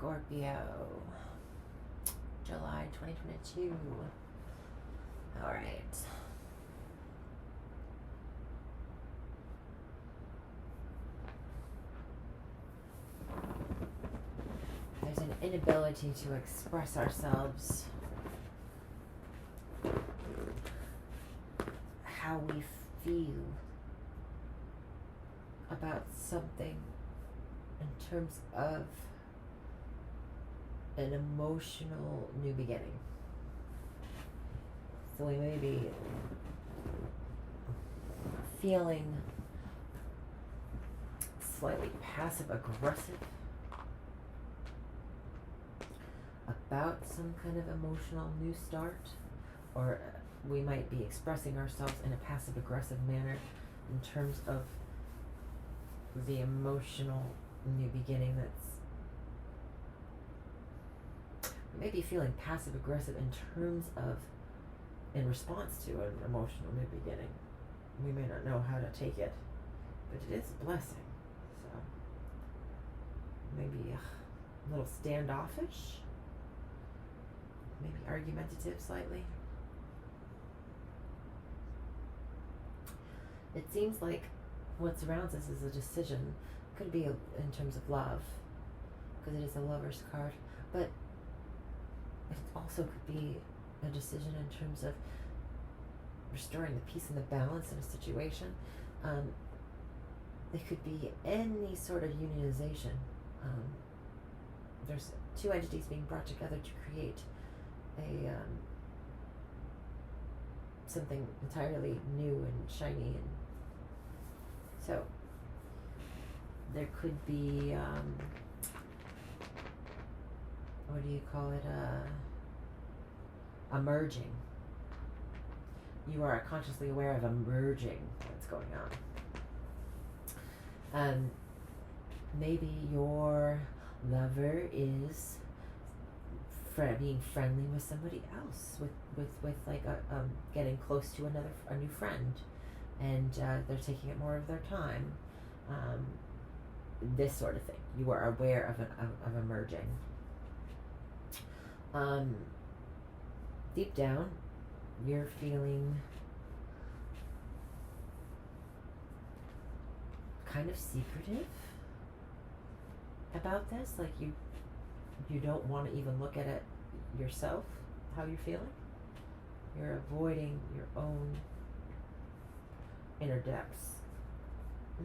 Scorpio July 2022. All right. There's an inability to express ourselves, how we feel about something in terms of an emotional new beginning. So we may be feeling slightly passive aggressive about some kind of emotional new start, or we might be expressing ourselves in a passive aggressive manner in terms of the emotional new beginning we may be feeling passive aggressive in terms of in response to an emotional new beginning. We may not know how to take it, but it is a blessing. So maybe a little standoffish, maybe argumentative slightly. It seems like what surrounds us is a decision. Could be in terms of love, because it is a lover's card, but it also could be a decision in terms of restoring the peace and the balance in a situation. It could be any sort of unionization. There's two entities being brought together to create a something entirely new and shiny, and so there could be what do you call it? A merging. You are consciously aware of a merging that's going on. Maybe your lover is being friendly with somebody else, with like getting close to a new friend, and they're taking it more of their time. This sort of thing. You are aware of a merging. Deep down, you're feeling kind of secretive about this, like you don't want to even look at it yourself, how you're feeling. You're avoiding your own inner depths.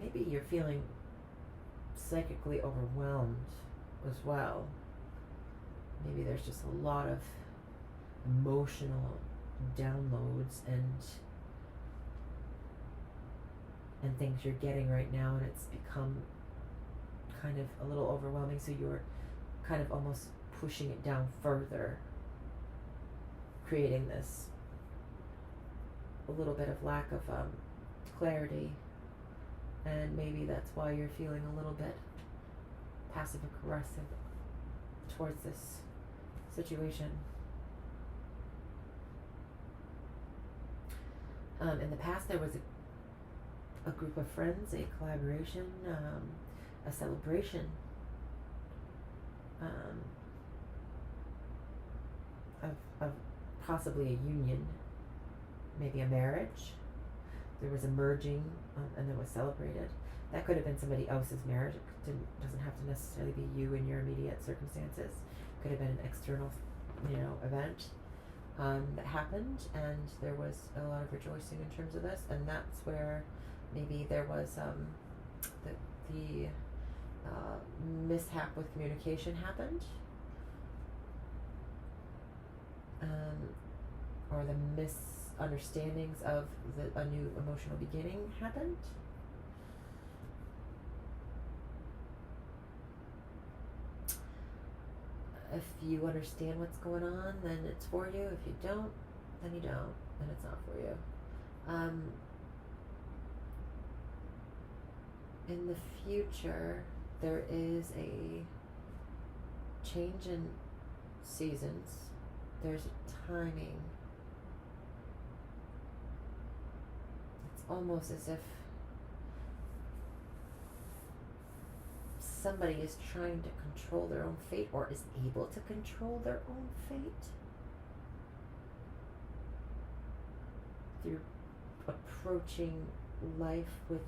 Maybe you're feeling psychically overwhelmed as well. Maybe there's just a lot of emotional downloads and things you're getting right now, and it's become kind of a little overwhelming, so you're kind of almost pushing it down further, creating this a little bit of lack of clarity, and maybe that's why you're feeling a little bit passive aggressive towards this situation. In the past, there was a group of friends, a collaboration, a celebration of possibly a union, maybe a marriage. There was a merging, and then was celebrated. That could have been somebody else's marriage. It doesn't have to necessarily be you in your immediate circumstances. It could have been an external, event that happened, and there was a lot of rejoicing in terms of this. And that's where maybe there was the mishap with communication happened, or the misunderstandings of a new emotional beginning happened. If you understand what's going on, then it's for you. If you don't, then you don't, then it's not for you. In the future, there is a change in seasons. There's a timing. It's almost as if somebody is trying to control their own fate or is able to control their own fate through approaching life with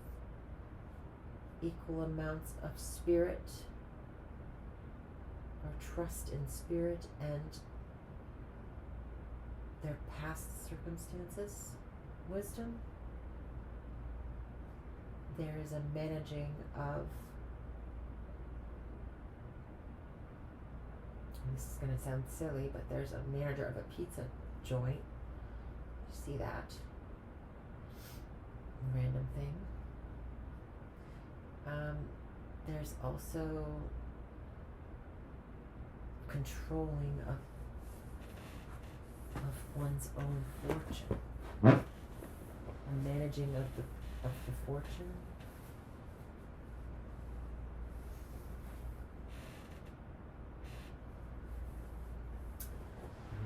equal amounts of spirit or trust in spirit and their past circumstances, wisdom. There is a managing of, and this is going to sound silly, but there's a manager of a pizza joint. You see that? Random thing. There's also controlling of one's own fortune. A managing of the fortune.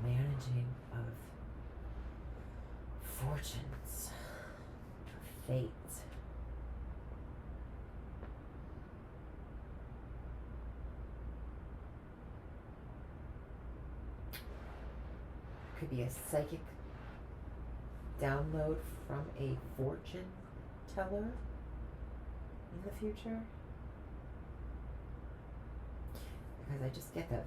Managing of fortunes, of fate. Could be a psychic download from a fortune teller in the future. Because I just get that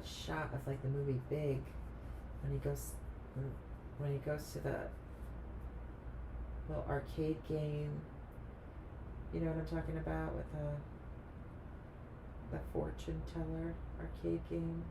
shot of like the movie Big when he goes to the little arcade game. You know what I'm talking about with the fortune teller arcade game.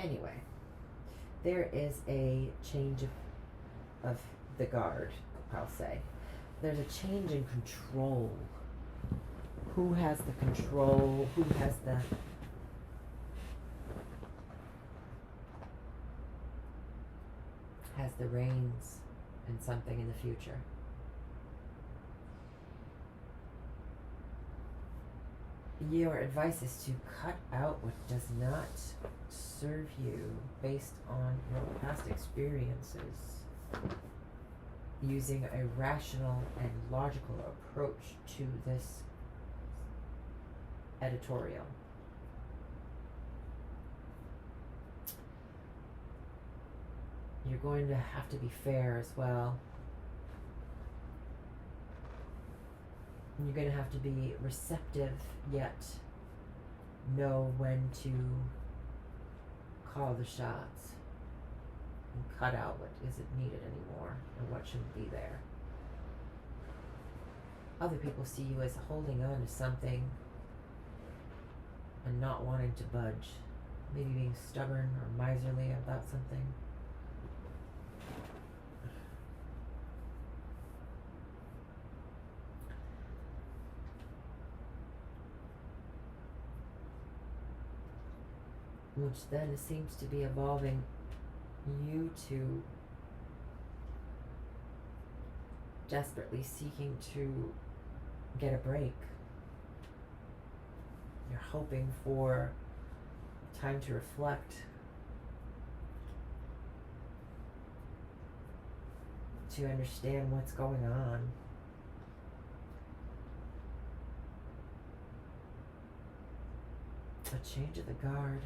Anyway, there is a change of the guard, I'll say. There's a change in control. Who has the control? Who has the reins in something in the future? Your advice is to cut out what does not serve you based on your past experiences, using a rational and logical approach to this editorial. You're going to have to be fair as well. You're going to have to be receptive, yet know when to call the shots and cut out what isn't needed anymore and what shouldn't be there. Other people see you as holding on to something and not wanting to budge, maybe being stubborn or miserly about something. Which then seems to be evolving you to desperately seeking to get a break. You're hoping for time to reflect, to understand what's going on. A change of the guard.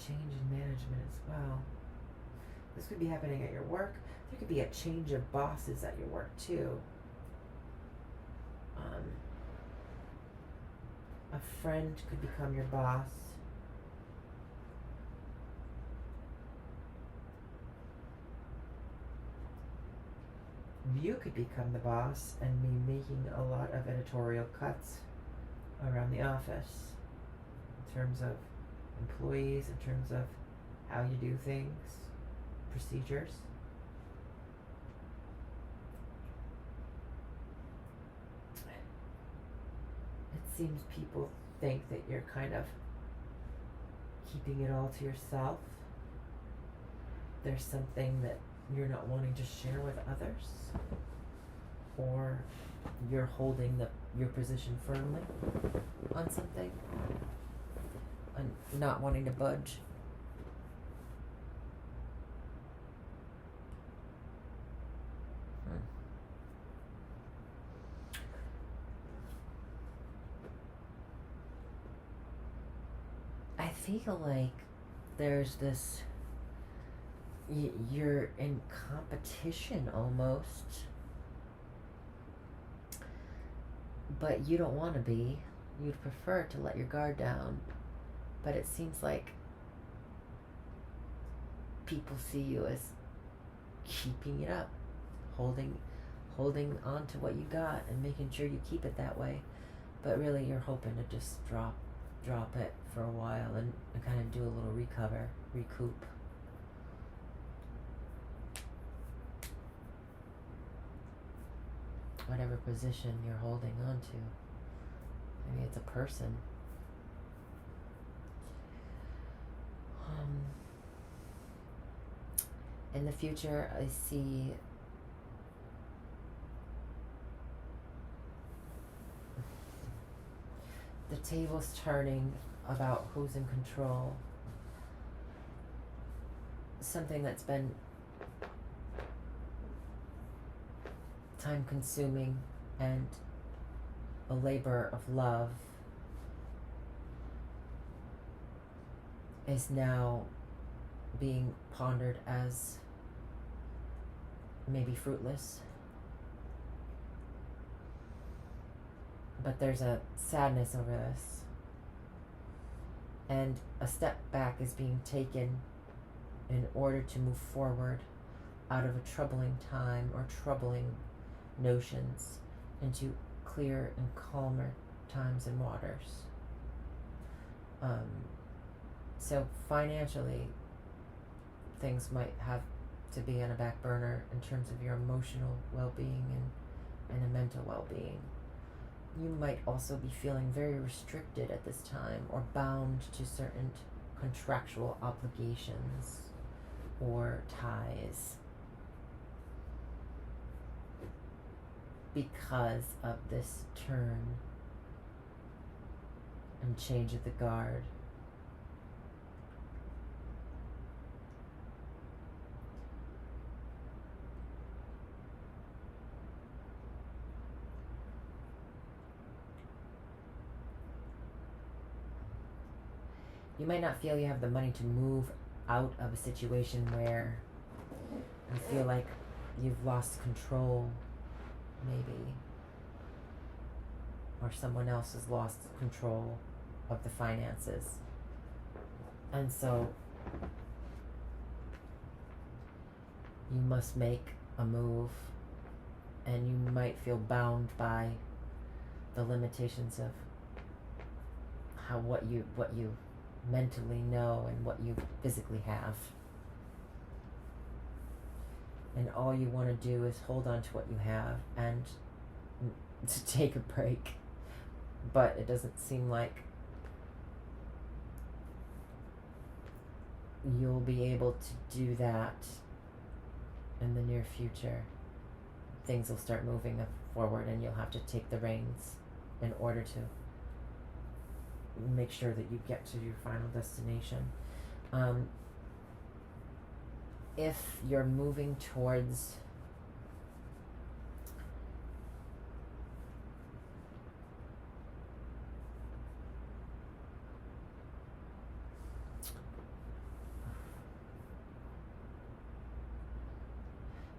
Change in management as well. This could be happening at your work. There could be a change of bosses at your work too. A friend could become your boss. You could become the boss and be making a lot of editorial cuts around the office in terms of employees in terms of how you do things, procedures. It seems people think that you're kind of keeping it all to yourself. There's something that you're not wanting to share with others, or you're holding your position firmly on something and not wanting to budge. I feel like there's this, you're in competition almost, but you don't want to be. You'd prefer to let your guard down, but it seems like people see you as keeping it up, holding on to what you got and making sure you keep it that way, but really you're hoping to just drop it for a while and kind of do a little recoup. Whatever position you're holding on to. Maybe it's a person. In the future, I see the tables turning about who's in control. Something that's been time consuming and a labor of love is now being pondered as maybe fruitless. But there's a sadness over this. And a step back is being taken in order to move forward out of a troubling time or troubling notions into clear and calmer times and waters. So financially, things might have to be on a back burner in terms of your emotional well-being and a mental well-being. You might also be feeling very restricted at this time or bound to certain contractual obligations or ties because of this turn and change of the guard. You might not feel you have the money to move out of a situation where you feel like you've lost control, maybe, or someone else has lost control of the finances. And so you must make a move, and you might feel bound by the limitations of what you mentally know and what you physically have. And all you want to do is hold on to what you have and to take a break. But it doesn't seem like you'll be able to do that in the near future. Things will start moving forward and you'll have to take the reins in order to make sure that you get to your final destination. If you're moving towards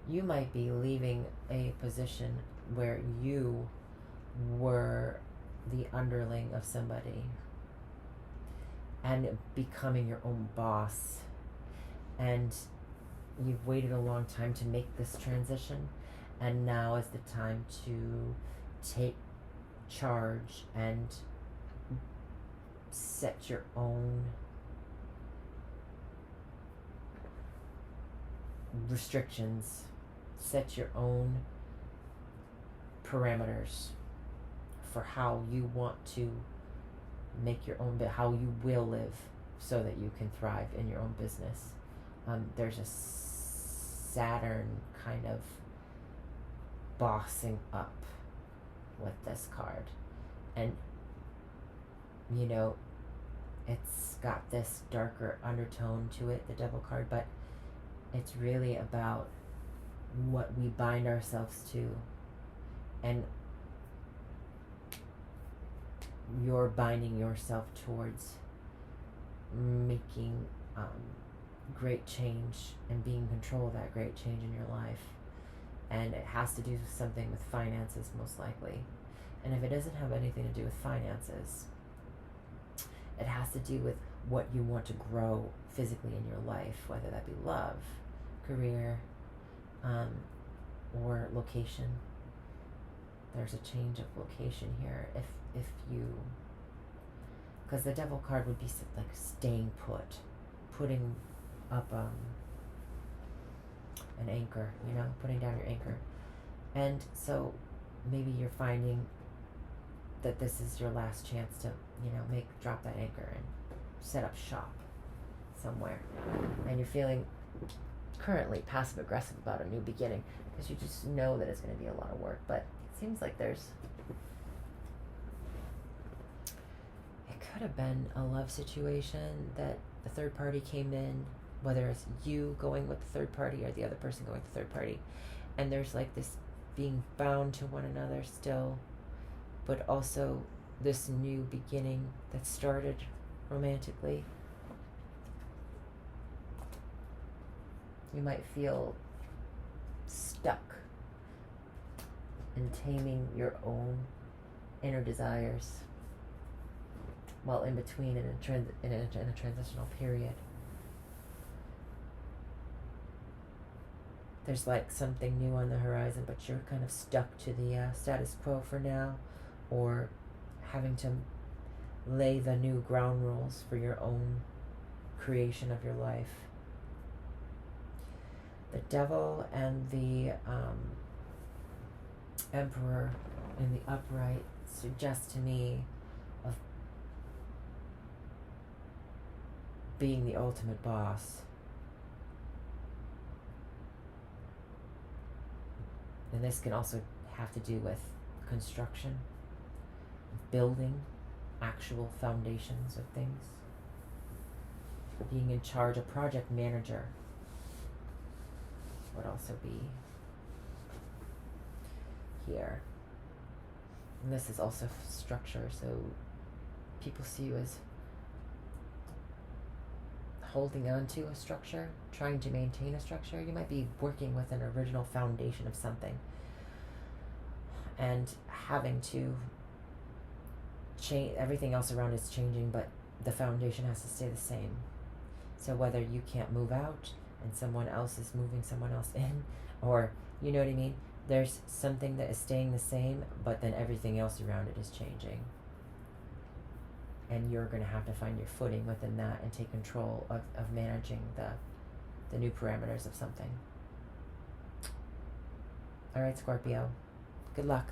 you might be leaving a position where you were the underling of somebody and becoming your own boss, and you've waited a long time to make this transition, and now is the time to take charge and set your own restrictions. Set your own parameters for how you want to make your own, how you will live so that you can thrive in your own business. There's a Saturn kind of bossing up with this card. And, you know, it's got this darker undertone to it, the Devil card, but it's really about what we bind ourselves to. And you're binding yourself towards making great change and being in control of that great change in your life. And it has to do something with finances, most likely. And if it doesn't have anything to do with finances, it has to do with what you want to grow physically in your life, whether that be love, career, or location. There's a change of location here. If you, because the Devil card would be like staying put, putting up an anchor, you know, putting down your anchor. And so maybe you're finding that this is your last chance to, you know, drop that anchor and set up shop somewhere. And you're feeling currently passive aggressive about a new beginning because you just know that it's going to be a lot of work. But it seems like it could have been a love situation that the third party came in, whether it's you going with the third party or the other person going with the third party. And there's like this being bound to one another still, but also this new beginning that started romantically. You might feel stuck in taming your own inner desires while in between in a transitional period. There's like something new on the horizon, but you're kind of stuck to the status quo for now, or having to lay the new ground rules for your own creation of your life. The Devil and the Emperor in the upright suggest to me of being the ultimate boss. And this can also have to do with construction, building actual foundations of things, being in charge, a project manager would also be here. And this is also structure, so people see you as holding on to a structure, trying to maintain a structure. You might be working with an original foundation of something and having to change. Everything else around is changing, but the foundation has to stay the same. So whether you can't move out and someone else is moving someone else in, or, you know what I mean, there's something that is staying the same, but then everything else around it is changing. And you're going to have to find your footing within that and take control of managing the new parameters of something. All right, Scorpio. Good luck.